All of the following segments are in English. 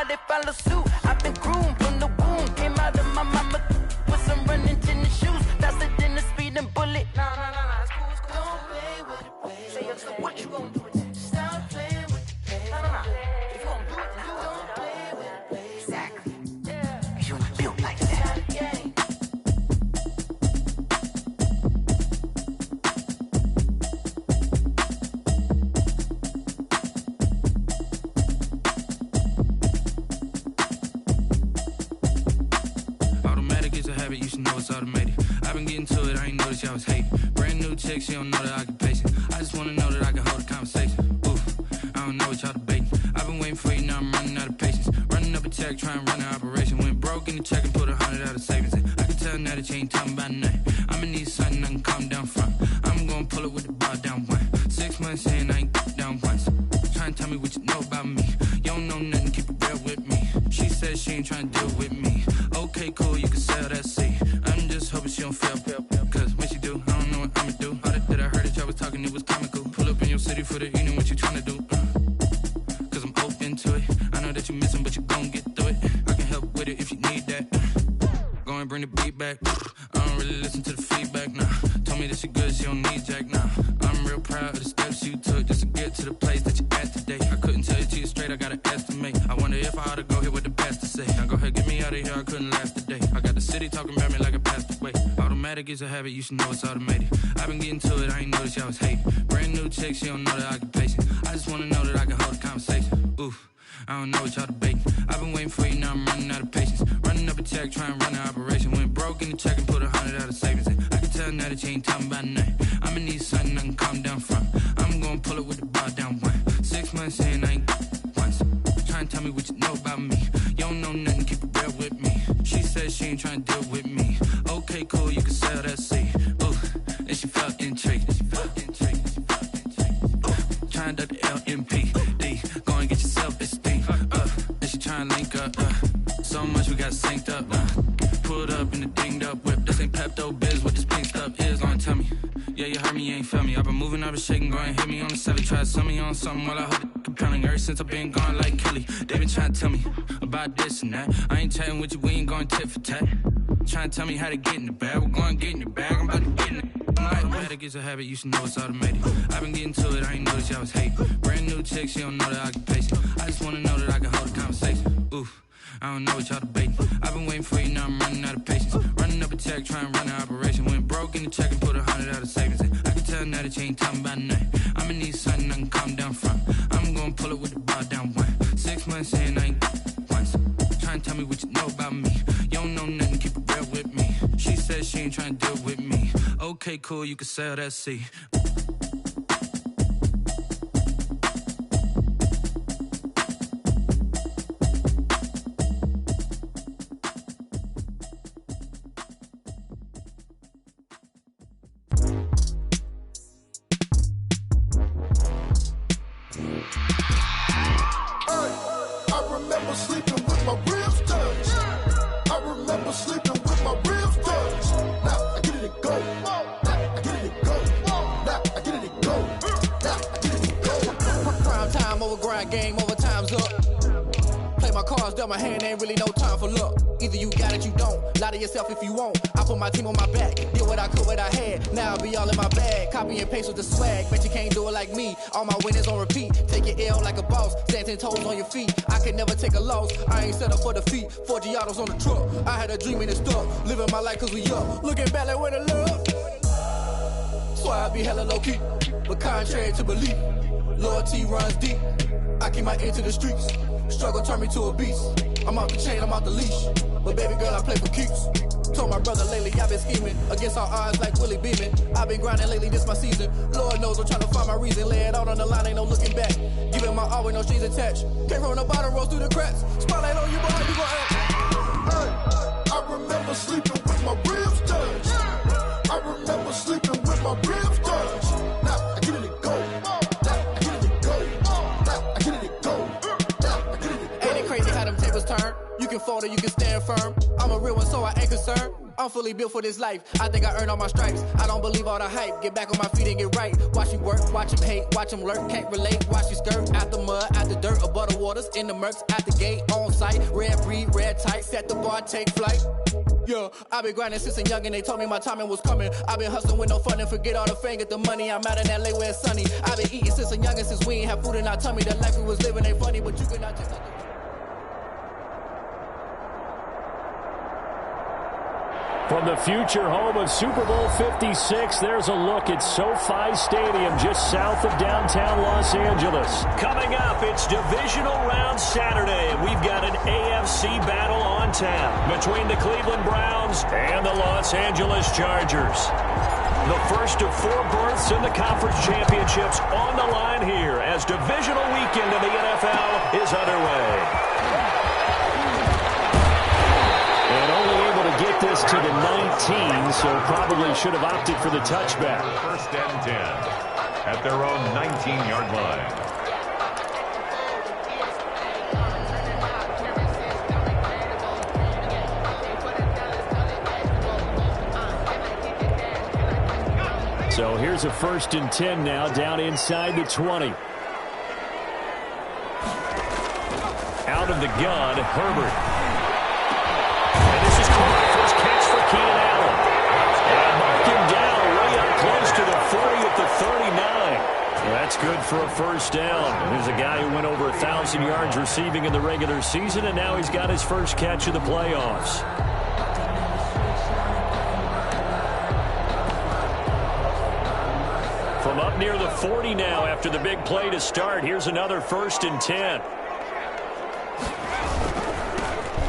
they follow suit. I've been groomed from the womb. Came out of my mama with some running tennis shoes. Faster than a speeding bullet. Nah, it's cool, it's cool. Don't play with it, play. So what you gonna do with it? Stop playing with it, play. Nah. If you gonna do it, then you don't play with it, play. Exactly. Yeah. You ain't built like that. You should know it's automated. I've been getting to it, I ain't noticed y'all was hating. Brand new chick, she don't know the occupation. I just wanna know that I can hold a conversation. Oof, I don't know what y'all debating. I've been waiting for you, now I'm running out of patience. Running up a check, trying to run an operation. Went broke in the check and put 100 out of savings in. I can tell now that you ain't talking about nothing. I'ma need something I can calm down from. I'm gonna pull it with the bar down one. 6 months in, I ain't down once. Trying to tell me what you know about me. You don't know nothing, keep it real with me. She said she ain't trying to deal with me. Okay, cool, you can sell that seat. I'm just hoping she don't fail. Cause when she do, I don't know what I'ma do. All that I heard that y'all was talking, it was comical. Pull up in your city for the evening, what you tryna do? Cause I'm open to it. I know that you missing, but you gon' get through it. I can help with it if you need that. Go and bring the beat back. I don't really listen to the feedback, nah. Told me that she good, she don't need jack, nah. I'm real proud of the steps you took just to get to the place that you at today. I couldn't tell you to you straight, I gotta estimate. I wonder if I ought to go here with the best to say. Now go ahead, get me out of here, I couldn't last today. I got the city talking about me like I passed away. Automatic is a habit, you should know it's automated. I've been getting to it, I ain't noticed y'all was hating. Brand new chick, she don't know the occupation. I just wanna know that I can hold a conversation. Oof, I don't know what y'all debating. I've been waiting for you, now I'm running out of patience. Running up a check, trying to run an operation. Went broke in the check and put 100 out of savings in. I can tell now that you ain't talking about nothing. I'ma need something I can calm down from. I'm gonna pull it with the bar down one. 6 months in, I ain't once. Trying to tell me what you know about me. You don't know nothing, keep it real with me. She said she ain't trying to deal with me. Okay, cool, you can sell that seat. Ooh, and she felt intrigued. Trying to duck the LMP. Go and get your self-esteem. And she trying to link up. So much we got synced up. Pulled up in the dinged up whip. This ain't Pepto-Biz, what this pink stuff is. Gonna tell me. Yeah, you heard me, you ain't felt me. I've been moving, I've been shaking, go and hit me on the 7. Try to sell me on something while I hold it compelling. Ever since I've been gone like Kelly, they been trying to tell me about this and that. I ain't chatting with you, we ain't going tit for tat. Trying to tell me how to get in the bag. We're going to get in your bag, I'm about to get in it. Automatic is a habit, you should know it's automated. I've been getting to it, I ain't noticed y'all was hating. Brand new chick, she don't know the occupation. I just wanna know that I can hold a conversation. Oof, I don't know what y'all debating. I've been waiting for you, now I'm running out of patience. Running up a check, trying to run an operation. Went broke in the check and put 100 out of savings in. I can tell now that you ain't talking about nothing. I'ma need something I can calm down from. I'm gonna pull it with the bar down one. 6 months in, I ain't once. Trying to tell me what you know about me. You don't know nothing, keep it real with me. She said she ain't trying to deal with me. Okay, cool, you can sell that seat. Game over, time's up. Play my cards, dealt my hand, ain't really no time for luck. Either you got it, you don't. Lie to yourself if you won't. I put my team on my back, did what I could, what I had. Now I'll be all in my bag. Copy and paste with the swag. Bet you can't do it like me. All my winners on repeat. Take your L like a boss. Stand 10 toes on your feet. I can never take a loss. I ain't set up for defeat. 4 Giottos on the truck. I had a dream and it's stuck. Living my life cause we up. Looking back like where the love. So I be hella low key. But contrary to belief, loyalty runs deep. I keep my ear to the streets. Struggle turned me to a beast. I'm off the chain, I'm off the leash. But baby girl, I play for keeps. Told my brother lately, I've been scheming against all odds like Willie Beeman. I've been grinding lately, this my season. Lord knows I'm trying to find my reason. Lay it out on the line, ain't no looking back. Giving my all with no strings attached. Came from the bottom, rose through the cracks. Spotlight on you, boy, you gon' act. Hey, I remember sleeping with my ribs touched. I remember sleeping with my ribs touched. Now I get it and go. Now I get it and go. Now I get it and go. Now I get it and go. Ain't it crazy how them tables turn. You can fold or you can stand firm. I'm a real one, so I ain't concerned. I'm fully built for this life. I think I earned all my stripes. I don't believe all the hype. Get back on my feet and get right. Watch you work, watch him hate, watch him lurk. Can't relate, watch you skirt. Out the mud, out the dirt, above the waters, in the murks, at the gate, on site. Red breed, red tight, set the bar, take flight. Yeah, I've been grinding since a youngin'. They told me my timing was coming. I've been hustling with no fun and forget all the fame, get the money. I'm out in LA where it's sunny. I've been eating since a youngin', since we ain't have food in our tummy. The life we was living ain't funny, but you cannot just... From the future home of Super Bowl 56, there's a look at SoFi Stadium just south of downtown Los Angeles. Coming up, it's Divisional Round Saturday, and we've got an AFC battle on tap between the Cleveland Browns and the Los Angeles Chargers. The first of 4 berths in the conference championships on the line here as divisional weekend in the NFL is underway. And only able to get this to the 19, so probably should have opted for the touchback. First and 10 at their own 19-yard line. So here's a first and 10 now, down inside the 20. Out of the gun, Herbert. And this is caught. First catch for Keenan Allen. And mark him down way up close to the 40 at the 39. Well, that's good for a first down. There's a guy who went over 1,000 yards receiving in the regular season, and now he's got his first catch of the playoffs. From up near the 40 now after the big play to start, here's another first and 10.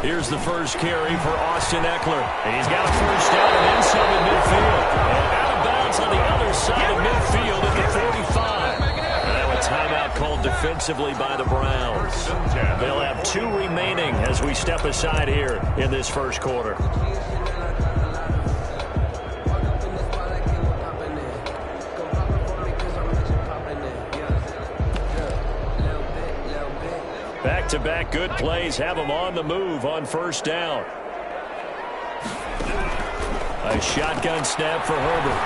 Here's the first carry for Austin Eckler. He's got a first down and then some in midfield. And out of bounds on the other side of midfield at the 45. And a timeout called defensively by the Browns. They'll have 2 remaining as we step aside here in this first quarter. Back-to-back good plays have them on the move on first down. A shotgun snap for Herbert.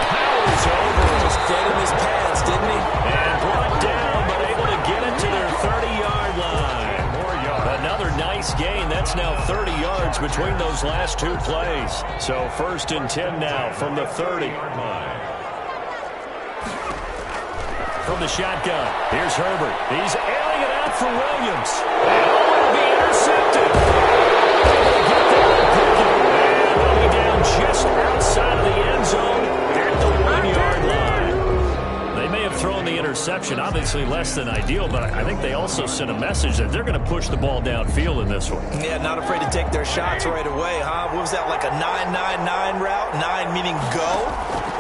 Powers over. Just dead in his pads, didn't he? And brought down, but able to get it to their 30-yard line. Another nice gain. That's now 30 yards between those last 2 plays. So first and 10 now from the 30. From the shotgun, here's Herbert. He's ailing it out for Williams. And will be intercepted. And they'll be down just outside of the end zone at the 1-yard line. They may have thrown the interception, obviously less than ideal, but I think they also sent a message that they're going to push the ball downfield in this one. Yeah, not afraid to take their shots right away, huh? What was that, like a 9-9-9 route? 9 meaning go?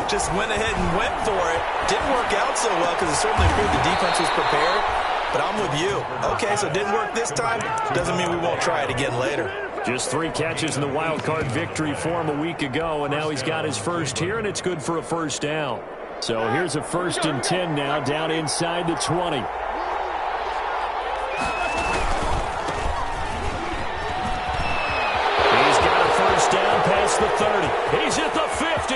Just went ahead and went for it. Didn't work out so well because it certainly proved the defense was prepared. But I'm with you. Okay, so it didn't work this time. Doesn't mean we won't try it again later. Just 3 catches in the wild card victory for him a week ago, and now he's got his first here, and it's good for a first down. So here's a first and 10 now, down inside the 20. He's got a first down past the 30. He's at the 50.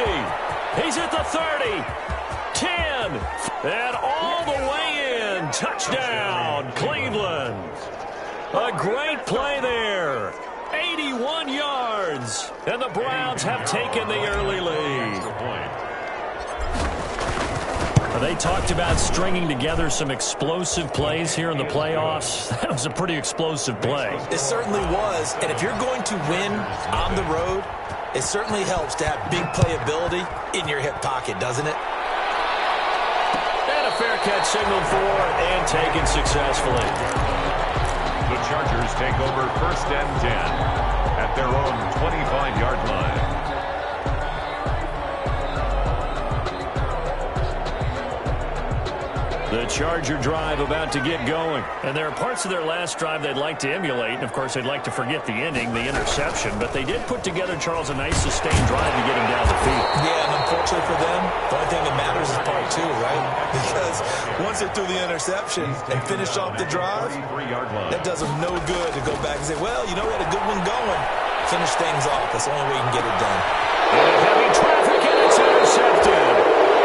He's at the 30. 10. And all the way in. Touchdown, Cleveland. A great play there. 81 yards. And the Browns have taken the early lead. They talked about stringing together some explosive plays here in the playoffs. That was a pretty explosive play. It certainly was. And if you're going to win on the road, it certainly helps to have big playability in your hip pocket, doesn't it? And a fair catch signaled for and taken successfully. The Chargers take over first and 10 at their own 25-yard line. The Charger drive about to get going. And there are parts of their last drive they'd like to emulate. And, of course, they'd like to forget the ending, the interception. But they did put together, Charles, a nice sustained drive to get him down the field. Yeah, and unfortunately for them, the only thing that matters is part two, right? Because once they threw the interception and finished off the drive, that does them no good to go back and say, well, you know, we had a good one going. Finish things off. That's the only way you can get it done. And heavy traffic, and it's intercepted.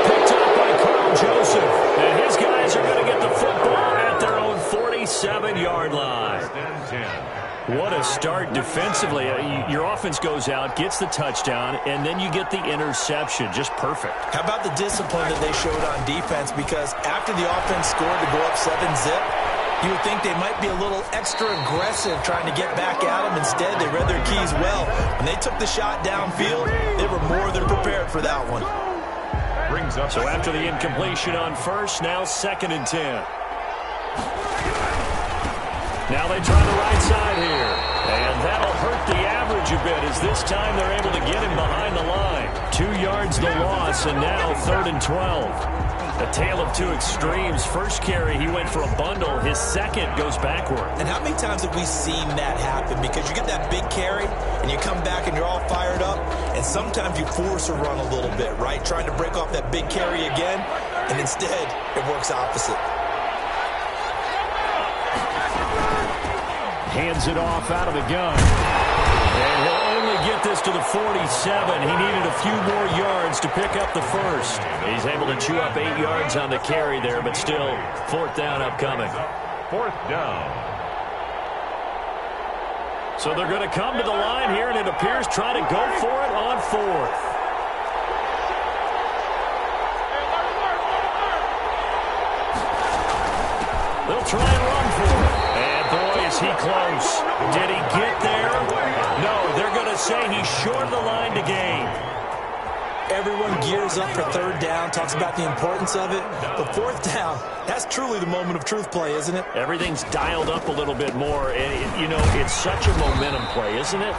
Picked up by Carl Joseph. And his guys are going to get the football at their own 47-yard line. What a start defensively. Your offense goes out, gets the touchdown, and then you get the interception. Just perfect. How about the discipline that they showed on defense? Because after the offense scored to go up 7-zip, you would think they might be a little extra aggressive trying to get back at them. Instead, they read their keys well. When they took the shot downfield, they were more than prepared for that one. So after the incompletion on first, now 2nd and 10. Now they try the right side here. And that'll hurt the average a bit as this time they're able to get him behind the line. 2 yards the loss, and now 3rd and 12. A tale of two extremes. First carry, he went for a bundle. His second goes backward. And how many times have we seen that happen? Because you get that big carry, and you come back and you're all fired up, and sometimes you force a run a little bit, right? Trying to break off that big carry again, and instead it works opposite. Hands it off out of the gun. And he'll only get this to the 47. He needed a few more yards to pick up the first. He's able to chew up 8 yards on the carry there, but still 4th down upcoming. 4th down. So they're going to come to the line here, and it appears try to go for it on 4th. They'll try and run for it. And boy, is he close. Did he get there? No, they're going to say he's short of the line to gain. Everyone gears up for 3rd down, talks about the importance of it. But 4th down, that's truly the moment of truth play, isn't it? Everything's dialed up a little bit more. And, you know, it's such a momentum play, isn't it?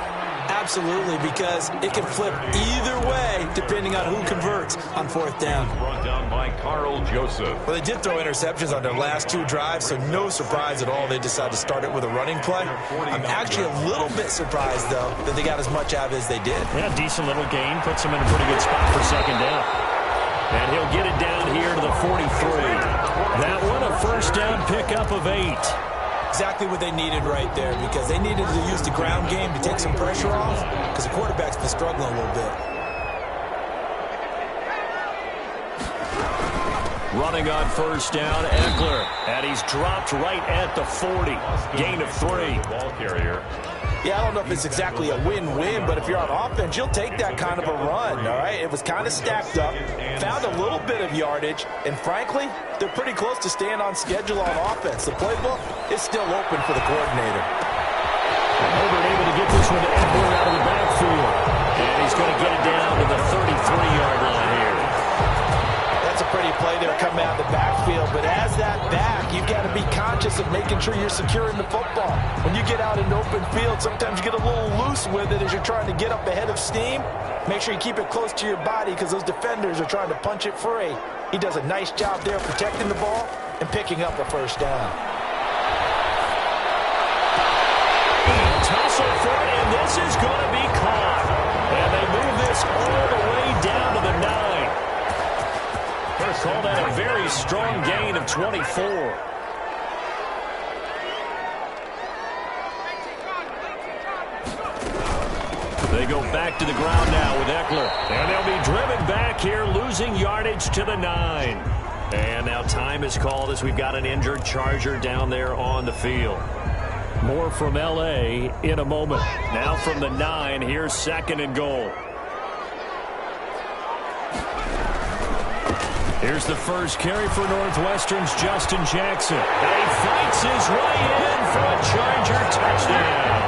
Absolutely, because it can flip either way depending on who converts on 4th down. Brought down by Carl Joseph. Well, they did throw interceptions on their last 2 drives, so no surprise at all they decided to start it with a running play. I'm actually a little bit surprised, though, that they got as much out of it as they did. Yeah, decent little gain. Puts them in a pretty good spot for 2nd down. And he'll get it down here to the 43. That one, a 1st down pickup of 8. Exactly what they needed right there, because they needed to use the ground game to take some pressure off, because the quarterback's been struggling a little bit. Running on 1st down, Eckler. And he's dropped right at the 40. Gain of 3. Ball carrier. Yeah, I don't know if it's exactly a win-win, but if you're on offense, you'll take that kind of a run, all right? It was kind of stacked up, found a little bit of yardage, and frankly, they're pretty close to staying on schedule on offense. The playbook is still open for the coordinator. Herbert able to get this one to Eckler out of the backfield. And he's going to get it down to the 33-yard line here. That's a pretty play there coming out of the backfield, but as that back, you've got to be conscious of making sure you're securing the football. When you get out in open field, sometimes you get a little loose with it as you're trying to get up ahead of steam. Make sure you keep it close to your body because those defenders are trying to punch it free. He does a nice job there protecting the ball and picking up a 1st down. Tussle for it, and this is going to be caught. And they move this all the way down to the 9. Call that a very strong gain of 24. They go back to the ground now with Eckler. And they'll be driven back here, losing yardage to the 9. And now time is called as we've got an injured Charger down there on the field. More from L.A. in a moment. Now from the 9, here's 2nd and goal. Here's the first carry for Northwestern's Justin Jackson. And he fights his way in for a Charger touchdown.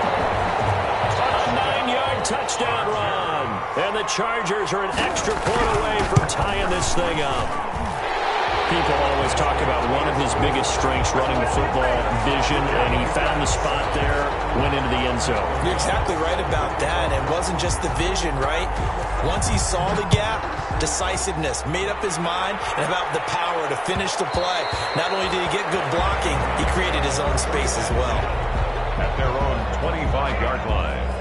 A 9-yard touchdown run. And the Chargers are an extra point away from tying this thing up. people always talk about one of his biggest strengths running the football, vision, and he found the spot there, went into the end zone. You're exactly right about that. It wasn't just the vision, right? Once he saw the gap, decisiveness, made up his mind, and about the power to finish the play. Not only did he get good blocking, he created his own space as well. At their own 25-yard line.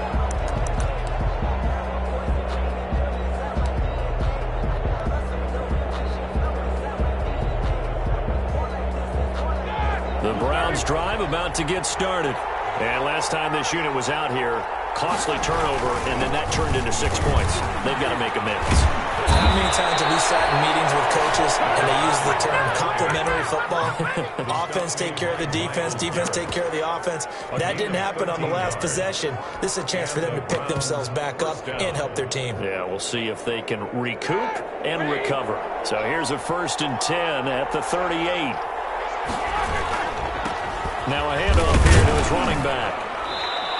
The Browns drive about to get started. And last time this unit was out here, costly turnover, and then that turned into 6 points. They've got to make amends. How many times have we sat in meetings with coaches and they use the term complementary football? Offense take care of the defense, defense take care of the offense. That didn't happen on the last possession. This is a chance for them to pick themselves back up and help their team. Yeah, we'll see if they can recoup and recover. So here's a 1st and 10 at the 38. Now a handoff here to his running back.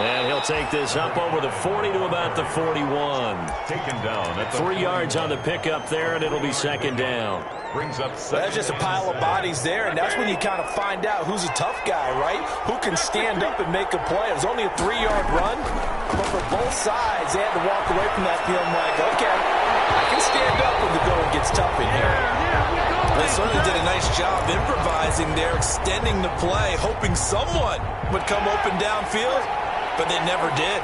And he'll take this up over the 40 to about the 41. Taken down at the 3 yards on the pickup there, and it'll be 2nd down. Brings up That's just a pile of bodies there, and that's when you kind of find out who's a tough guy, right? Who can stand up and make a play. It was only a 3-yard run, but for both sides, they had to walk away from that feeling like, okay, I can stand up when the going gets tough in here. They certainly did a nice job improvising there, extending the play, hoping someone would come open downfield, but they never did.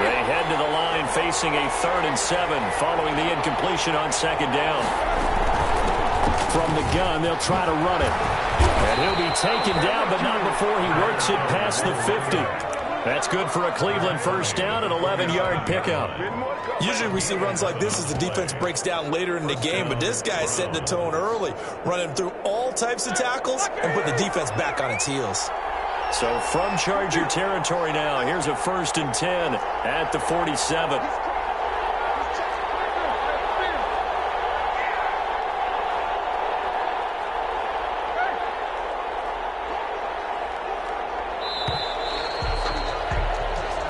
They head to the line facing a 3rd and 7 following the incompletion on 2nd down. From the gun, they'll try to run it. And he'll be taken down, but not before he works it past the 50. That's good for a Cleveland 1st down, an 11-yard pickup. Usually we see runs like this as the defense breaks down later in the game, but this guy setting the tone early, running through all types of tackles and put the defense back on its heels. So from Charger territory now, here's a 1st and 10 at the 47.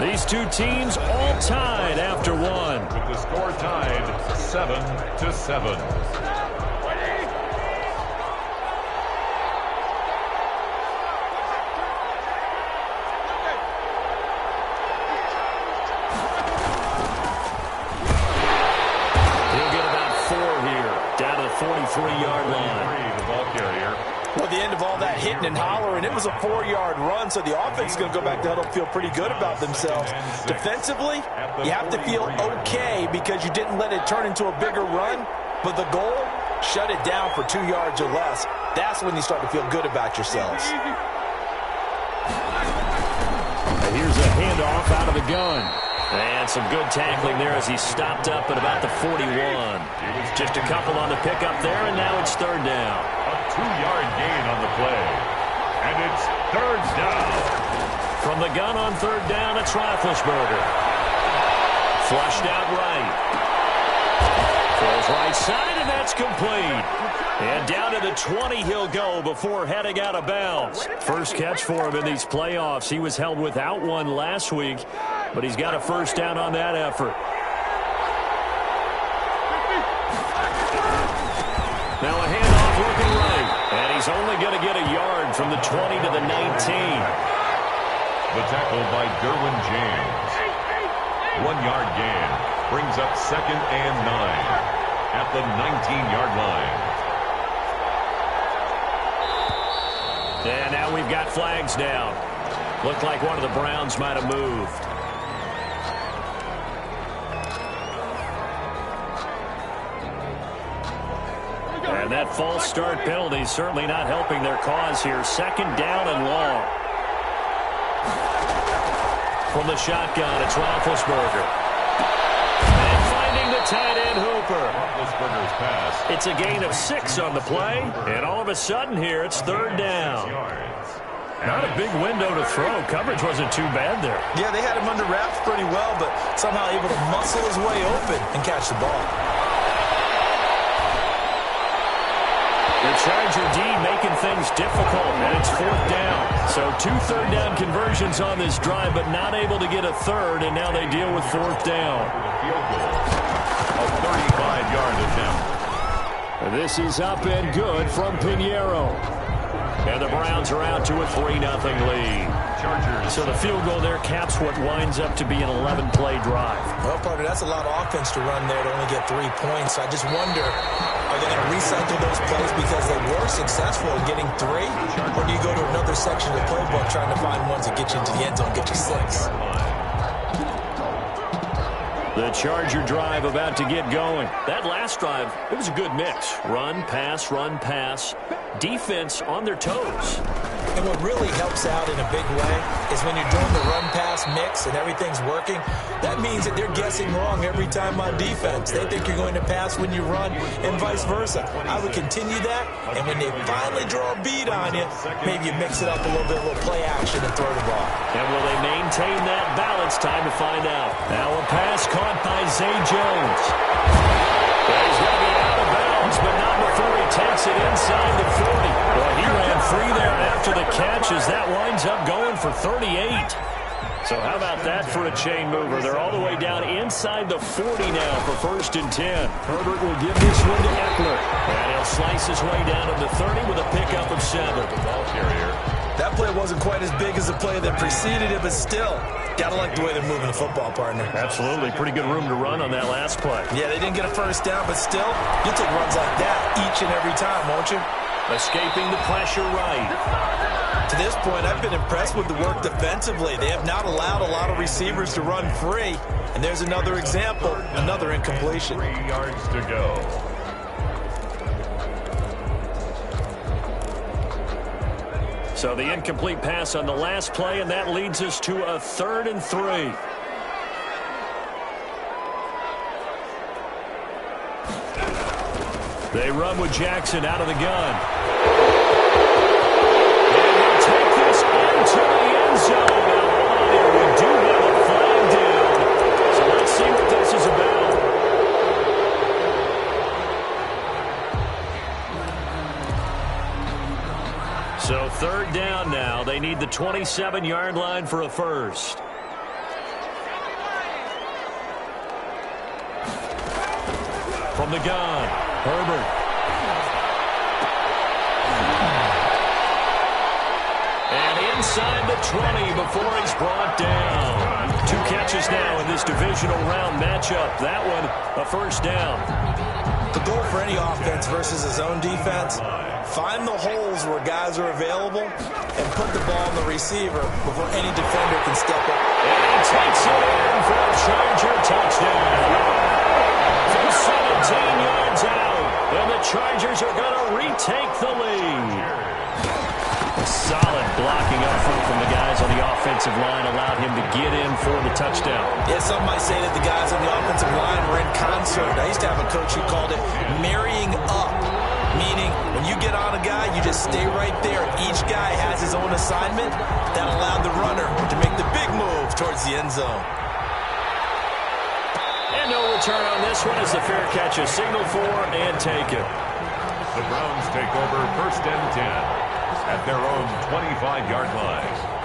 These two teams all tied after one. with the score tied 7-7. He'll get about 4 here, down to the 43-yard line. The ball carrier. Well, the end of all that hitting and hollering, it was a 4-yard run, so the offense is going to go back to huddle, feel pretty good about themselves. Defensively, you have to feel okay because you didn't let it turn into a bigger run, but the goal, shut it down for 2 yards or less. That's when you start to feel good about yourselves. Here's a handoff out of the gun. And some good tackling there as he stopped up at about the 41. Just a couple on the pickup there, and now it's 3rd down. A 2-yard gain on the play. And it's 3rd down. From the gun on 3rd down, it's Roethlisberger. Flushed out right. Throws right side, and that's complete. And down to the 20 he'll go before heading out of bounds. First catch for him in these playoffs. He was held without one last week, but he's got a 1st down on that effort. Now a handoff looking right, and he's only going to get a yard from the 20 to the 19. The tackle by Derwin James. 1-yard gain. Brings up 2nd and 9 at the 19-yard line. And now we've got flags down. Looked like one of the Browns might have moved. And that false start penalty is certainly not helping their cause here. 2nd down and long. From the shotgun, it's Roethlisberger. And finding the tight end Hooper. Roethlisberger's pass. It's a gain of 6 on the play. And all of a sudden here, it's 3rd down. Not a big window to throw. Coverage wasn't too bad there. Yeah, they had him under wraps pretty well, but somehow able to muscle his way open and catch the ball. The Charger D making things difficult, and it's 4th down. So 2 third-down conversions on this drive, but not able to get a 3rd, and now they deal with 4th down. A 35-yard attempt. This is up and good from Pinheiro. And the Browns are out to a 3-0 lead. So the field goal there caps what winds up to be an 11-play drive. Well, partner, that's a lot of offense to run there to only get 3 points. So I just wonder, are they going to recycle those plays because they were successful in getting 3? Or do you go to another section of the playbook trying to find ones that get you into the end zone, get you 6? The Charger drive about to get going. That last drive, it was a good mix. Run, pass, defense on their toes. And what really helps out in a big way is when you're doing the run-pass mix and everything's working, that means that they're guessing wrong every time on defense. They think you're going to pass when you run and vice versa. I would continue that, and when they finally draw a beat on you, maybe you mix it up a little play action and throw the ball. And will they maintain that balance? Time to find out. Now a pass caught by Zay Jones. He's going to be out of bounds, but not before he takes it inside the 40. Well, he ran free there after the catch as that winds up going for 38. So how about that for a chain mover? They're all the way down inside the 40 now for 1st and 10. Herbert will give this one to Eckler. And he'll slice his way down to the 30 with a pickup of 7. Ball carrier. That play wasn't quite as big as the play that preceded it, but still, gotta like the way they're moving the football, partner. Absolutely. Pretty good room to run on that last play. Yeah, they didn't get a first down, but still, you'll take runs like that each and every time, won't you? Escaping the pressure right. To this point, I've been impressed with the work defensively. They have not allowed a lot of receivers to run free. And there's another example, another incompletion. 3 yards to go. So the incomplete pass on the last play, and that leads us to a 3rd and 3. They run with Jackson out of the gun. And they'll take this into the end zone. Now, we do have a flag down. So let's see what this is about. So 3rd down now. They need the 27-yard line for a first. From the gun, Herbert. And inside the 20 before he's brought down. 2 catches now in this divisional round matchup. That one, a first down. The goal for any offense versus his own defense, find the holes where guys are available and put the ball on the receiver before any defender can step up. And he takes it in for a Charger touchdown. From 17 yards out, and the Chargers are going to retake the lead. Solid blocking up front from the guys on the offensive line allowed him to get in for the touchdown. Yeah, some might say that the guys on the offensive line were in concert. I used to have a coach who called it marrying up, meaning when you get on a guy, you just stay right there. Each guy has his own assignment. That allowed the runner to make the big move towards the end zone. And no return on this one as the fair catch is signaled for and taken. The Browns take over 1st and 10 at their own 25-yard line.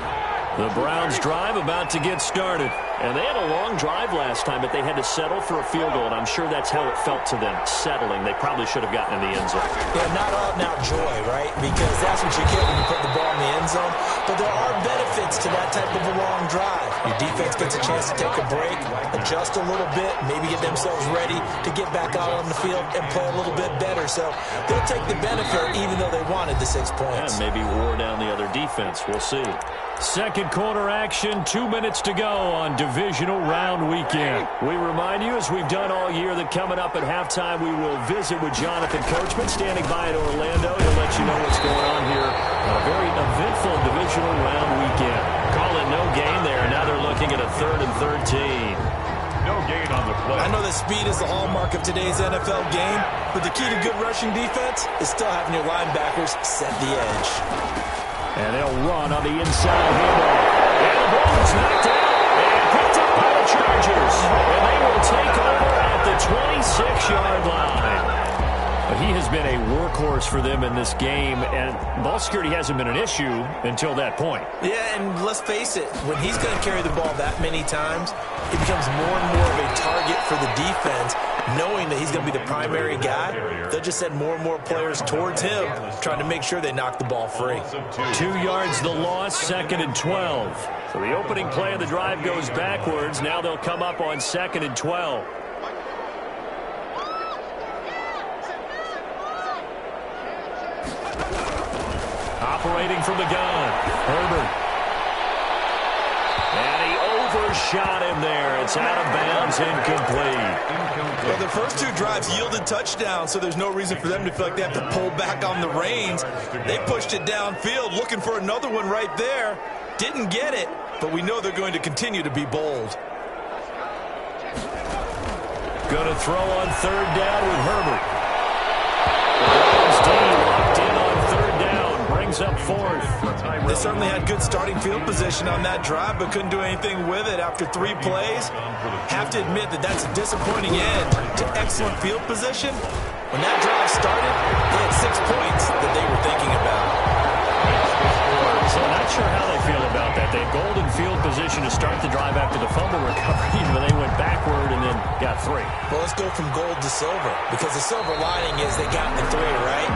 The Browns drive about to get started. And they had a long drive last time, but they had to settle for a field goal, and I'm sure that's how it felt to them, settling. They probably should have gotten in the end zone. Yeah, not out-and-out joy, right? Because that's what you get when you put the ball in the end zone. But there are benefits to that type of a long drive. Your defense gets a chance to take a break, adjust a little bit, maybe get themselves ready to get back out on the field and play a little bit better. So they'll take the benefit even though they wanted the 6 points. Yeah, maybe wore down the other defense. We'll see. Second quarter action, 2 minutes to go on divisional round weekend. We remind you, as we've done all year, that coming up at halftime, we will visit with Jonathan Coachman, standing by in Orlando. He'll let you know what's going on here on a very eventful divisional round weekend. Call it no gain there. Now they're looking at a 3rd and 13. No gain on the play. I know that speed is the hallmark of today's NFL game, but the key to good rushing defense is still having your linebackers set the edge. And they'll run on the inside handoff. And the ball is knocked out and picked up by the Chargers. And they will take over at the 26-yard line. He has been a workhorse for them in this game, and ball security hasn't been an issue until that point. Yeah, and let's face it, when he's going to carry the ball that many times, it becomes more and more of a target for the defense knowing that he's going to be the primary guy, they'll just send more and more players towards him, trying to make sure they knock the ball free. 2 yards the loss, 2nd and 12. So the opening play of the drive goes backwards. Now they'll come up on 2nd and 12. Operating from the gun, Herbert. And he overshot him there. It's out of bounds, incomplete. Well, the first 2 drives yielded touchdowns, so there's no reason for them to feel like they have to pull back on the reins. They pushed it downfield, looking for another one right there. Didn't get it, but we know they're going to continue to be bold. Going to throw on 3rd down with Herbert. Browns D locked in on 3rd down. Brings up 4th. They certainly had good starting field position on that drive, but couldn't do anything with it after 3 plays. Have to admit that that's a disappointing end to excellent field position. When that drive started, they had 6 points that they were thinking about. So not sure how they feel about that. They had golden field position to start the drive after the fumble recovery, but they went backward and then got 3. Well, let's go from gold to silver, because the silver lining is they got the 3, right?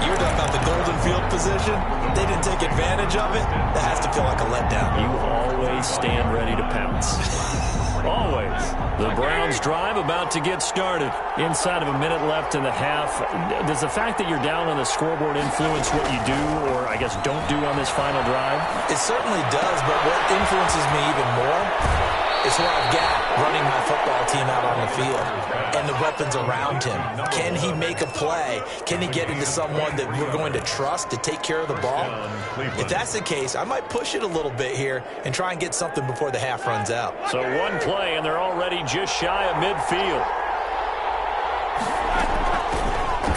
You're talking about the golden field position. They didn't take advantage of it. That has to feel like a letdown. You always stand ready to pounce. Always. The Browns drive about to get started. Inside of a minute left in the half. Does the fact that you're down on the scoreboard influence what you do, or I guess don't do on this final drive? It certainly does, but what influences me even more is who I've got running my football team out on the field and the weapons around him. Can he make a play? Can he get into someone that we're going to trust to take care of the ball? If that's the case, I might push it a little bit here and try and get something before the half runs out. So 1 play, and they're already just shy of midfield.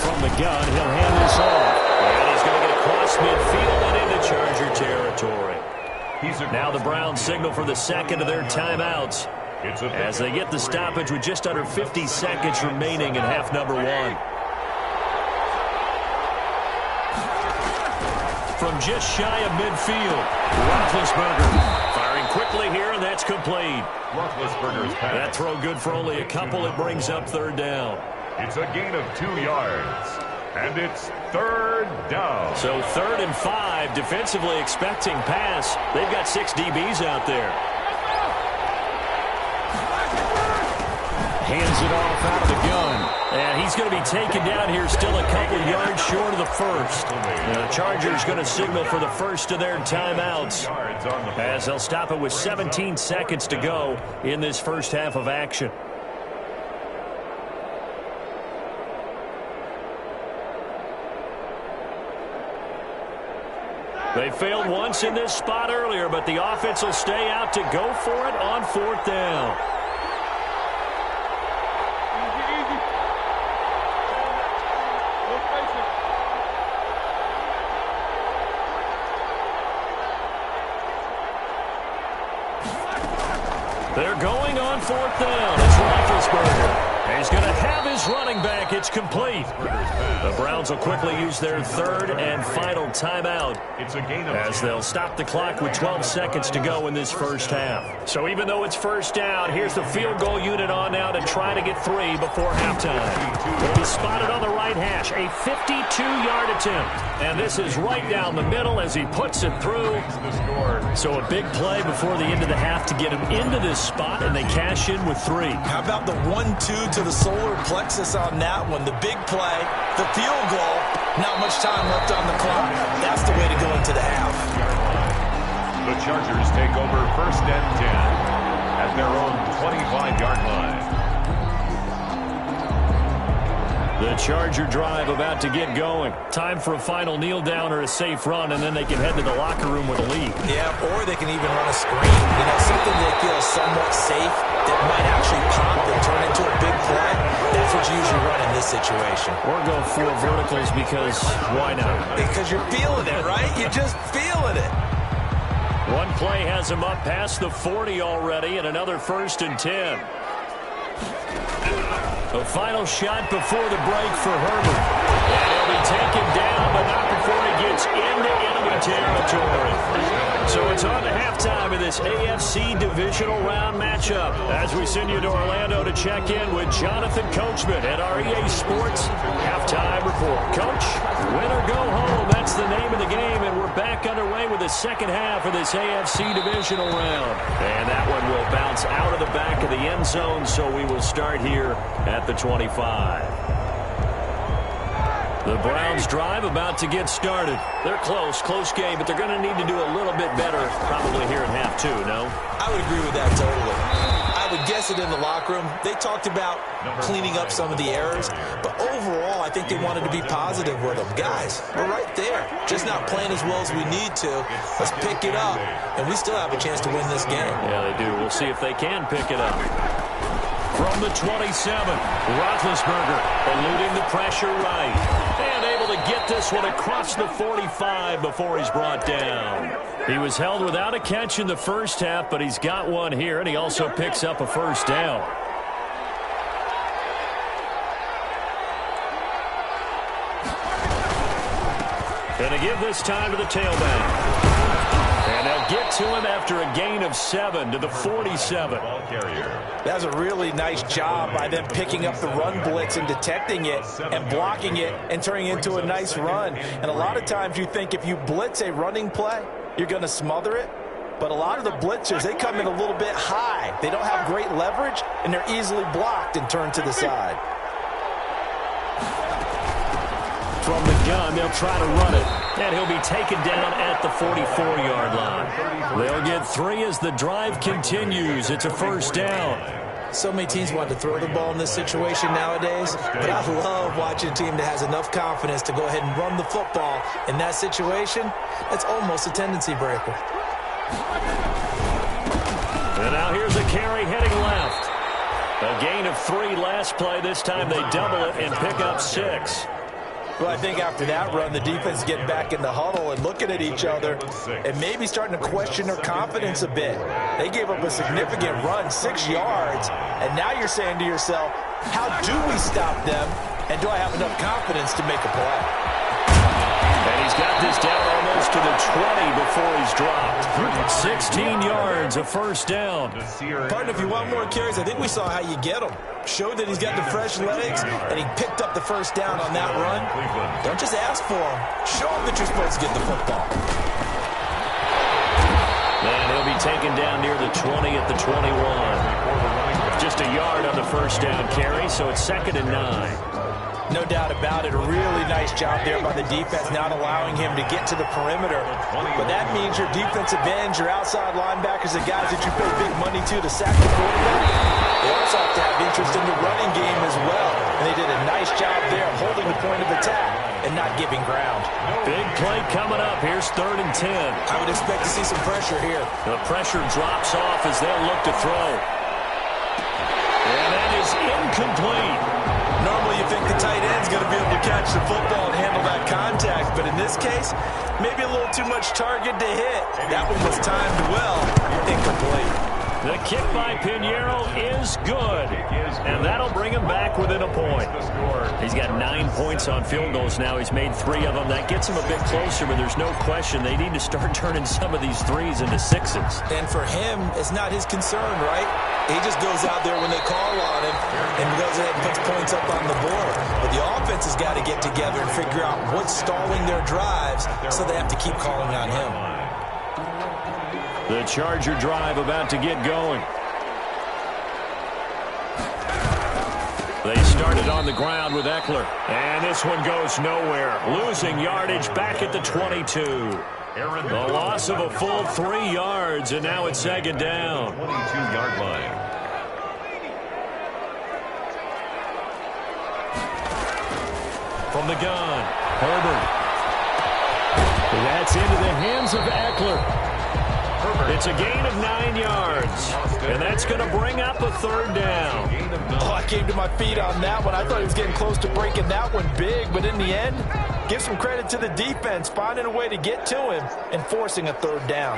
From the gun, he'll hand this off. And he's going to get across midfield and into Charger territory. Now the Browns signal for the 2nd of their timeouts as they get the stoppage with just under 50 seconds remaining in half number 1. From just shy of midfield, Roethlisberger firing quickly here, and that's complete. That throw good for only a couple. It brings up 3rd down. It's a gain of 2 yards, and it's 3rd down. So 3rd and 5, defensively expecting pass. They've got 6 DBs out there. Hands it off out of the gun. And he's going to be taken down here, still a couple yards short of the 1st. The Chargers going to signal for the 1st of their timeouts as they'll stop it with 17 seconds to go in this first half of action. They failed once in this spot earlier, but the offense will stay out to go for it on 4th down. They're going on 4th down. It's Roethlisberger. He's going to have his running back. It's complete. The Browns will quickly use their 3rd and final timeout as they'll stop the clock with 12 seconds to go in this first half. So even though it's 1st down, here's the field goal unit on now to try to get 3 before halftime. Will be spotted on the right hash, a 52-yard attempt. And this is right down the middle as he puts it through. So a big play before the end of the half to get him into this spot, and they cash in with 3. How about the 1-2 to the solar plexus on that one? The big play, the field goal, not much time left on the clock. That's the way to go into the half. The Chargers take over 1st and 10 at their own 25-yard line. The Charger drive about to get going. Time for a final kneel down or a safe run, and then they can head to the locker room with a lead. Yeah, or they can even run a screen. You know, something they feel somewhat safe that might actually pop and turn into a big play. That's what you usually run in this situation. Or go 4 verticals because why not? Because you're feeling it, right? You're just feeling it. One play has him up past the 40 already, and another 1st and 10. The final shot before the break for Herbert. And he'll be taken down, but not before he gets into enemy territory. So it's on to halftime in this AFC Divisional Round matchup as we send you to Orlando to check in with Jonathan Coachman at our EA Sports Halftime Report. Coach, win or go home, that's the name of the game, and we're back underway with the second half of this AFC Divisional Round. And that one will bounce out of the back of the end zone, so we will start here at the 25. The Browns drive about to get started. They're close game, but they're going to need to do a little bit better probably here in half two, no? I would agree with that totally. I would guess it in the locker room. They talked about cleaning up some of the errors, but overall I think they wanted to be positive with them. Guys, we're right there. Just not playing as well as we need to. Let's pick it up, and we still have a chance to win this game. Yeah, they do. We'll see if they can pick it up. From the 27, Roethlisberger eluding the pressure right. And able to get this one across the 45 before he's brought down. He was held without a catch in the first half, but he's got one here, and he also picks up a first down. Going to give this time to the tailback. And they'll get to him after a gain of 7 to the 47. That was a really nice job by them picking up the run blitz and detecting it and blocking it and turning it into a nice run. And a lot of times you think if you blitz a running play, you're going to smother it. But a lot of the blitzers, they come in a little bit high. They don't have great leverage, and they're easily blocked and turned to the side. From the gun, they'll try to run it. And he'll be taken down at the 44-yard line. They'll get 3 as the drive continues. It's a first down. So many teams want to throw the ball in this situation nowadays, but I love watching a team that has enough confidence to go ahead and run the football. In that situation, that's almost a tendency breaker. And now here's a carry heading left. A gain of 3 last play. This time they double it and pick up 6. Well, I think after that run, the defense getting back in the huddle and looking at each other and maybe starting to question their confidence a bit. They gave up a significant run, 6 yards, and now you're saying to yourself, how do we stop them, and do I have enough confidence to make a play? And he's got this down almost to the 20 before he's dropped. 16 yards, a first down. Partner, if you want more carries, I think we saw how you get them. Showed that he's got the fresh legs, and he picked up the first down on that run. Don't just ask for him. Show him that you're supposed to get the football. And he'll be taken down near the 20 at the 21. Just a yard on the first down carry, so it's 2nd and 9. No doubt about it. A really nice job there by the defense, not allowing him to get to the perimeter. But that means your defensive ends, your outside linebackers, the guys that you pay big money to sack the quarterback, they also have to have interest in the running game as well. And they did a nice job there holding the point of attack and not giving ground. Big play coming up. Here's 3rd and 10. I would expect to see some pressure here. The pressure drops off as they'll look to throw. And that is incomplete. Normally you think the tight end's going to be able to catch the football and handle that contact, but in this case, maybe a little too much target to hit. That one was timed well, incomplete. The kick by Pinheiro is good, and that'll bring him back within a point. He's got 9 points on field goals now. He's made 3 of them. That gets him a bit closer, but there's no question they need to start turning some of these 3s into 6s. And for him, it's not his concern, right? He just goes out there when they call on him and goes ahead and puts points up on the board. But the offense has got to get together and figure out what's stalling their drives, so they have to keep calling on him. The Charger drive about to get going. They started on the ground with Eckler. And this one goes nowhere. Losing yardage back at the 22. The loss of a full 3 yards, and now it's 2nd down. 22-yard line. From the gun, Herbert. That's into the hands of Eckler. It's a gain of 9 yards, and that's going to bring up a 3rd down. Oh, I came to my feet on that one. I thought he was getting close to breaking that one big, but in the end, give some credit to the defense, finding a way to get to him and forcing a 3rd down.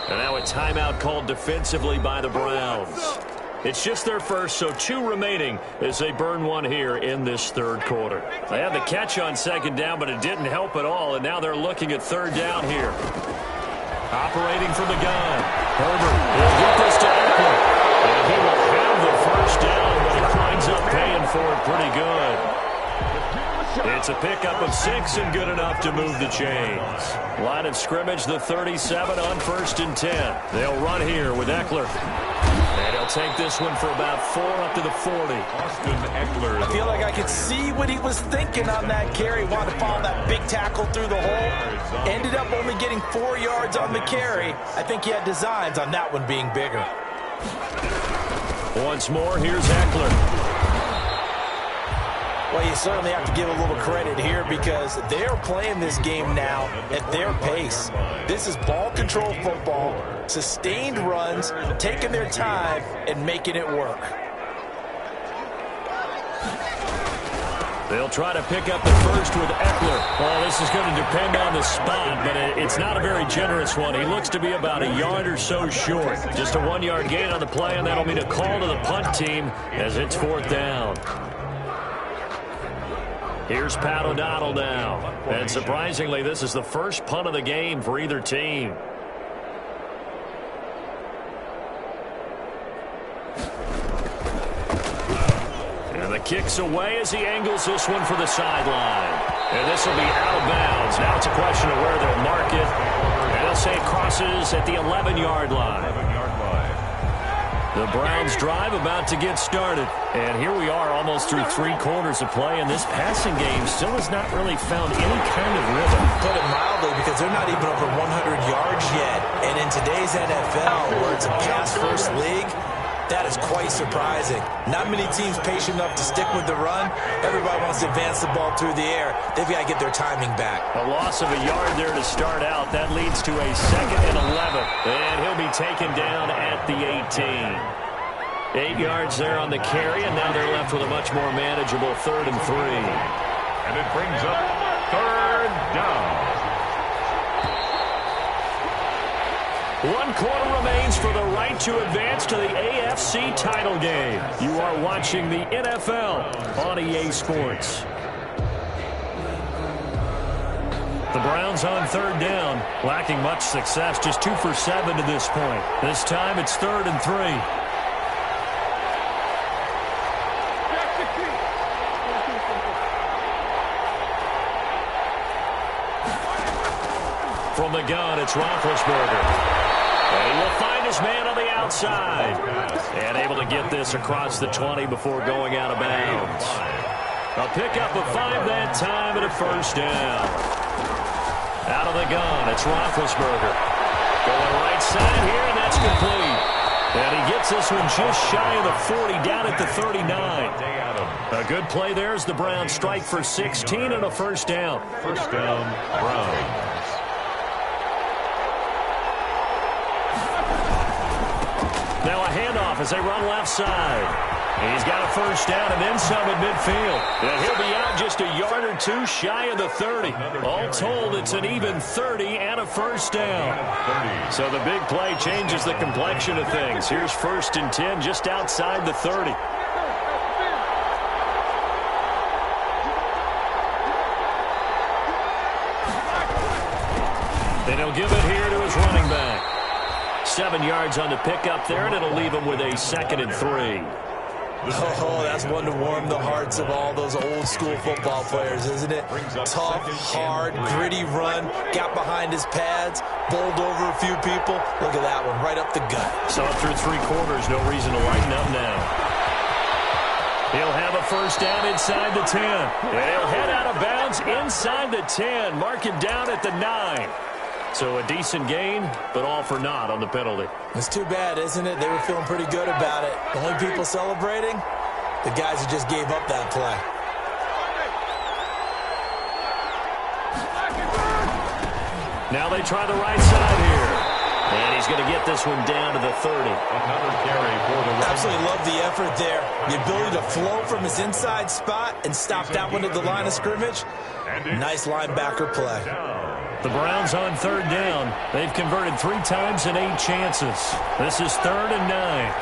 And now a timeout called defensively by the Browns. It's just their first, so 2 remaining as they burn one here in this 3rd quarter. They had the catch on 2nd down, but it didn't help at all, and now they're looking at 3rd down here. Operating from the gun. Herbert will get this to Eckler. And he will have the first down, but he winds up paying for it pretty good. It's a pickup of 6 and good enough to move the chains. Line of scrimmage, the 37 on 1st and 10. They'll run here with Eckler. And he'll take this one for about 4 up to the 40. Austin Eckler. I feel like I could see what he was thinking on that carry. Wanted to follow that big tackle through the hole. Ended up only getting 4 yards on the carry. I think he had designs on that one being bigger. Once more, here's Eckler. Well, you certainly have to give a little credit here because they're playing this game now at their pace. This is ball control football, sustained runs, taking their time and making it work. They'll try to pick up the first with Eckler. Well, this is going to depend on the spot, but it's not a very generous one. He looks to be about a yard or so short. Just a 1-yard gain on the play, and that'll mean a call to the punt team as it's 4th down. Here's Pat O'Donnell now. And surprisingly, this is the first punt of the game for either team. And the kick's away as he angles this one for the sideline. And this will be out of bounds. Now it's a question of where they'll mark it. And they'll say it crosses at the 11-yard line. The Browns drive about to get started. And here we are almost through 3 quarters of play, and this passing game still has not really found any kind of rhythm. Put it mildly, because they're not even over 100 yards yet. And in today's NFL, where it's a pass-first league, that is quite surprising. Not many teams patient enough to stick with the run. Everybody wants to advance the ball through the air. They've got to get their timing back. A loss of a yard there to start out. That leads to a 2nd and 11. And he'll be taken down at the 18. 8 yards there on the carry, and now they're left with a much more manageable 3rd and 3. And it brings up 3rd down. 1 quarter remains for the right to advance to the AFC title game. You are watching the NFL on EA Sports. The Browns on 3rd down, lacking much success, just 2 for 7 to this point. This time it's 3rd and 3. From the gun, it's Roethlisberger. And he will find his man on the outside. And able to get this across the 20 before going out of bounds. A pickup of 5 that time and a 1st down. Out of the gun, it's Roethlisberger. Going right side here, and that's complete. And he gets this one just shy of the 40, down at the 39. A good play there as the Browns strike for 16 and a 1st down. 1st down, Browns. Now a handoff as they run left side. He's got a 1st down and then some at midfield. And he'll be out just a yard or 2 shy of the 30. All told, it's an even 30 and a 1st down. So the big play changes the complexion of things. Here's 1st and 10 just outside the 30. And he'll give it here to his running back. 7 yards on the pickup there, and it'll leave him with a 2nd and 3. Oh, that's one to warm the hearts of all those old-school football players, isn't it? Tough, hard, gritty run, got behind his pads, bowled over a few people. Look at that one, right up the gut. So through 3 quarters, no reason to lighten up now. He'll have a 1st down inside the 10. And he'll head out of bounds inside the 10, mark him down at the 9. So a decent gain, but all for naught on the penalty. It's too bad, isn't it? They were feeling pretty good about it. The only people celebrating, the guys who just gave up that play. Now they try the right side here. And he's going to get this one down to the 30. Another carry for the Rams. Absolutely love the effort there. The ability to flow from his inside spot and stop that one at the line of scrimmage. Nice linebacker play. The Browns on 3rd down. They've converted 3 times in 8 chances. This is 3rd and 9.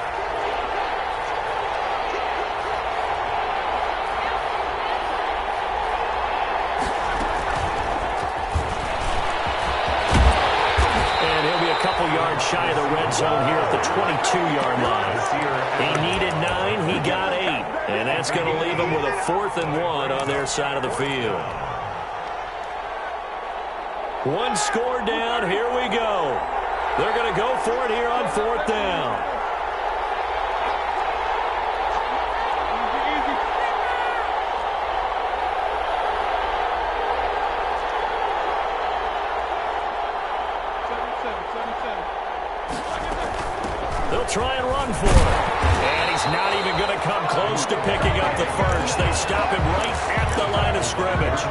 And he'll yards shy of the red zone here at the 22-yard line. He needed 9. He got 8. And that's going to leave him with a 4th and 1 on their side of the field. One score down. Here we go. They're going to go for it here on 4th down. They'll try and run for it. And he's not even going to come close to picking up the first. They stop him right at the line of scrimmage.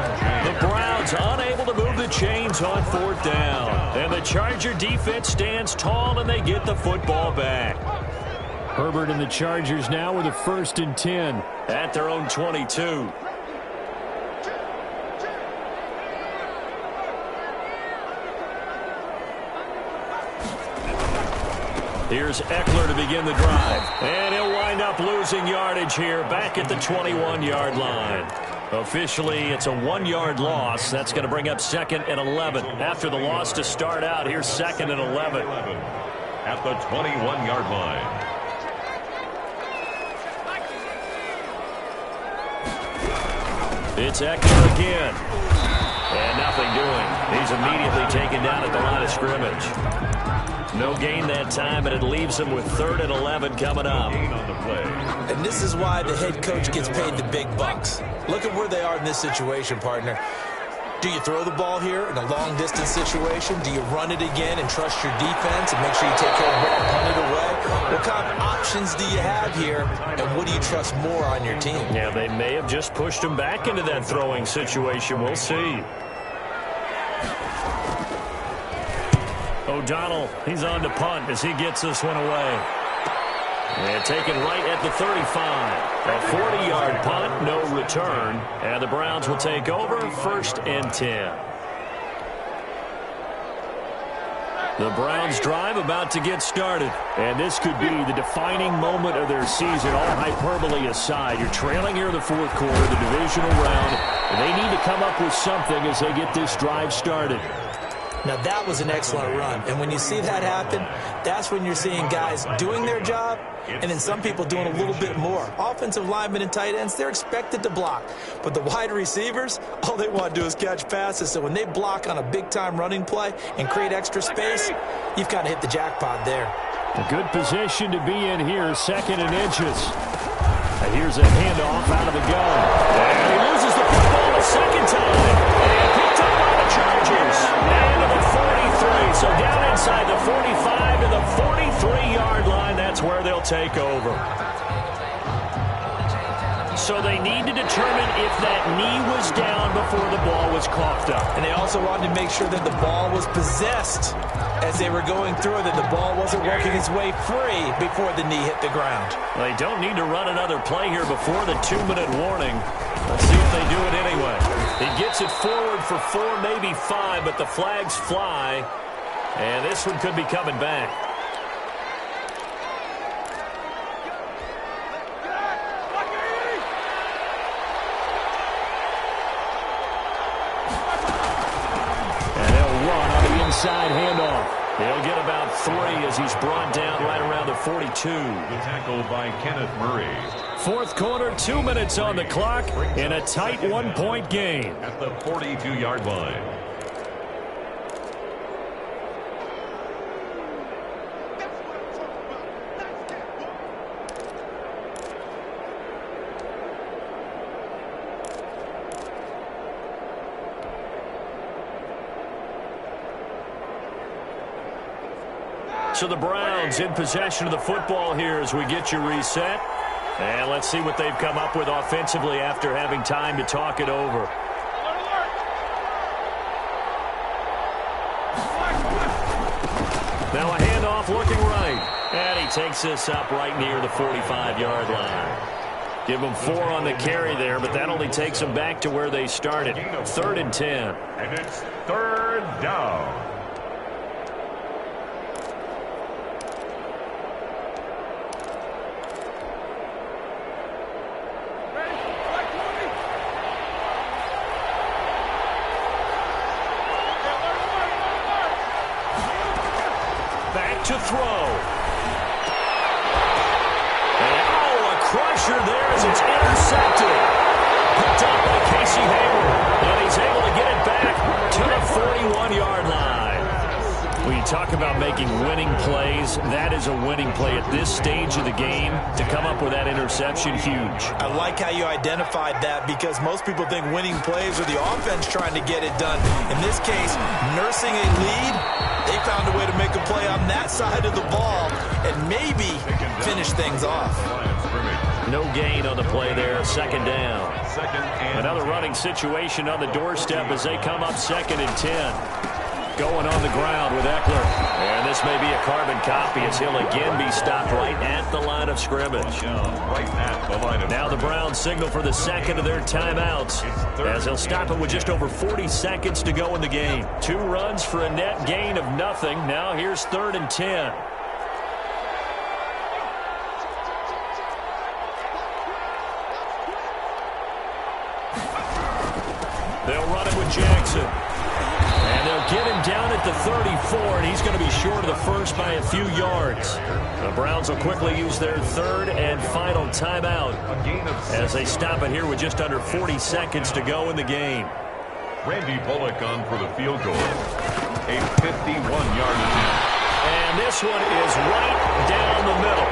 The Browns unable to move the chains on 4th down. And the Charger defense stands tall, and they get the football back. Herbert and the Chargers now with a 1st and 10 at their own 22. Here's Eckler to begin the drive. And he'll wind up losing yardage here back at the 21-yard line. Officially, it's a 1-yard loss. That's going to bring up 2nd and 11. After the loss to start out, here's 2nd and 11. At the 21-yard line. It's Eckler again. And nothing doing. He's immediately taken down at the line of scrimmage. No gain that time, and it leaves him with 3rd and 11 coming up. And this is why the head coach gets paid the big bucks. Look at where they are in this situation, partner. Do you throw the ball here in a long-distance situation? Do you run it again and trust your defense and make sure you take care of the ball and punt it away? What kind of options do you have here, and what do you trust more on your team? Yeah, they may have just pushed him back into that throwing situation. We'll see. O'Donnell, he's on to punt as he gets this one away. And taken right at the 35. A 40-yard punt, no return. And the Browns will take over, 1st and 10. The Browns drive about to get started. And this could be the defining moment of their season, all hyperbole aside. You're trailing here in the 4th quarter, the divisional round. And they need to come up with something as they get this drive started. Now, that was an excellent run. And when you see that happen, that's when you're seeing guys doing their job and then some people doing a little bit more. Offensive linemen and tight ends, they're expected to block. But the wide receivers, all they want to do is catch passes. So when they block on a big-time running play and create extra space, you've got to hit the jackpot there. A good position to be in here, 2nd and inches. And here's a handoff out of the gun. And he loses the football a second time. And picked up by the Chargers. And to the 43. So down inside the 45 to the 43-yard line. That's where they'll take over. So they need to determine if that knee was down before the ball was coughed up. And they also wanted to make sure that the ball was possessed as they were going through, that the ball wasn't working its way free before the knee hit the ground. They don't need to run another play here before the 2-minute warning. Let's see if they do it anyway. He gets it forward for 4, maybe 5, but the flags fly. And this one could be coming back. Inside handoff. He'll get about 3 as he's brought down right around the 42. The tackle by Kenneth Murray. 4th quarter, 2 minutes on the clock in a tight 1-point game. At the 42-yard line. So the Browns in possession of the football here as we get you reset. And let's see what they've come up with offensively after having time to talk it over. Now a handoff looking right. And he takes this up right near the 45-yard line. Give them 4 on the carry there, but that only takes them back to where they started. 3rd and 10. And it's 3rd down. Back to throw. And, a crusher there as it's intercepted. Picked up by Casey Hayward. And he's able to get it back to the 41-yard line. When you talk about making winning plays, that is a winning play at this stage of the game. To come up with that interception, huge. I like how you identified that because most people think winning plays are the offense trying to get it done. In this case, nursing a lead, they found a way to make a play on that side of the ball and maybe finish things off. No gain on the play there, second down. Another running situation on the doorstep as they come up 2nd and 10. Going on the ground with Eckler. And this may be a carbon copy as he'll again be stopped right at the line of scrimmage. Now the Browns signal for the second of their timeouts as they'll stop it with just over 40 seconds to go in the game. 2 runs for a net gain of nothing. Now here's 3rd and 10. They'll run it with Jackson. And they'll get him down at the 34, and he's going to be short of the first by a few yards. The Browns will quickly use their 3rd and final timeout as they stop it here with just under 40 seconds to go in the game. Randy Bullock on for the field goal. A 51-yard attempt. And this one is right down the middle.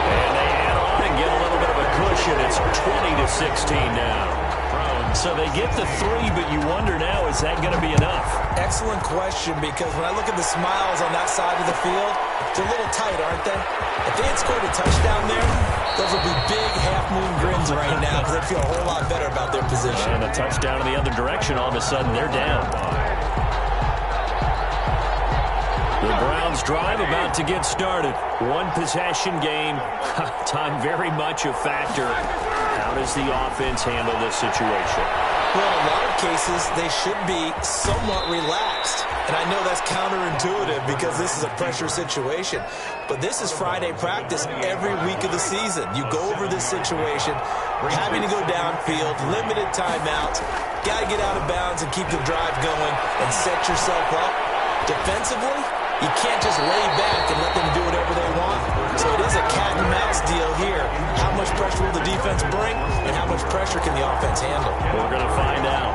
And they add on and get a little bit of a cushion. It's 20-16 now. So they get the 3, but you wonder now, is that going to be enough? Excellent question, because when I look at the smiles on that side of the field, they're a little tight, aren't they? If they had scored a touchdown there, those would be big half-moon grins right now because they'd feel a whole lot better about their position. And a touchdown in the other direction, all of a sudden they're down. The Browns drive about to get started. 1 possession game. Time very much a factor. How does the offense handle this situation? Well, in a lot of cases, they should be somewhat relaxed. And I know that's counterintuitive because this is a pressure situation. But this is Friday practice every week of the season. You go over this situation, having to go downfield, limited timeouts, got to get out of bounds and keep the drive going and set yourself up. Defensively, you can't just lay back and let them do whatever they want. So it is a cat and mouse deal here. How much pressure will the defense bring, and how much pressure can the offense handle? We're going to find out.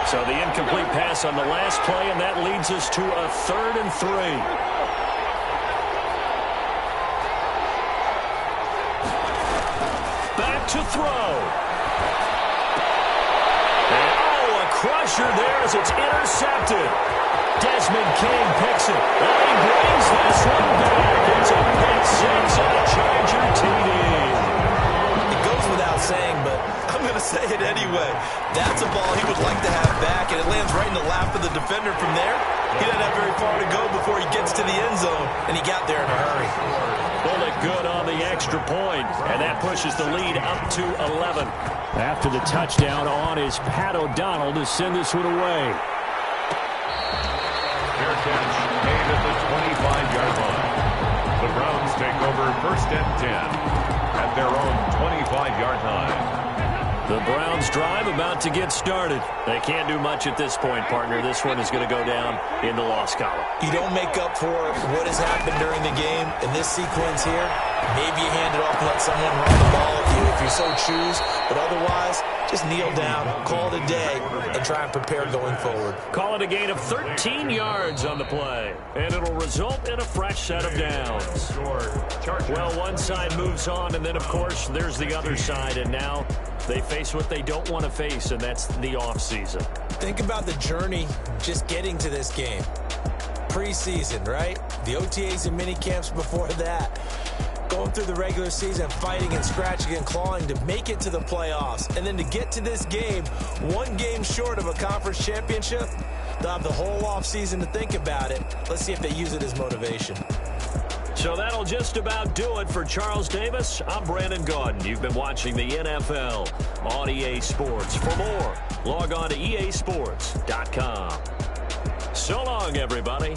So the incomplete pass on the last play, and that leads us to a 3rd and 3. Back to throw. And, a crusher there as it's intercepted. Desmond King picks it. And he brings this one back. It's a pick 6 and a Charger TD. It goes without saying, but I'm going to say it anyway. That's a ball he would like to have back, and it lands right in the lap of the defender from there. He doesn't have very far to go before he gets to the end zone, and he got there in a hurry. Bullock good on the extra point, and that pushes the lead up to 11. After the touchdown on is Pat O'Donnell to send this one away. Fair catch made at the 25-yard line. The Browns take over 1st and 10 at their own 25-yard line. The Browns drive about to get started. They can't do much at this point, partner. This one is going to go down in the loss column. You don't make up for what has happened during the game in this sequence here. Maybe you hand it off and let someone run the ball if you so choose. But otherwise, just kneel down, call it a day, and try and prepare going forward. Call it a gain of 13 yards on the play. And it'll result in a fresh set of downs. Well, one side moves on, and then, of course, there's the other side. And now they face what they don't want to face, and that's the offseason. Think about the journey just getting to this game. Preseason, right? The OTAs and mini camps before that. Going through the regular season, fighting and scratching and clawing to make it to the playoffs. And then to get to this game, 1 game short of a conference championship, they'll have the whole offseason to think about it. Let's see if they use it as motivation. So that'll just about do it for Charles Davis. I'm Brandon Gaudin. You've been watching the NFL on EA Sports. For more, log on to easports.com. So long, everybody.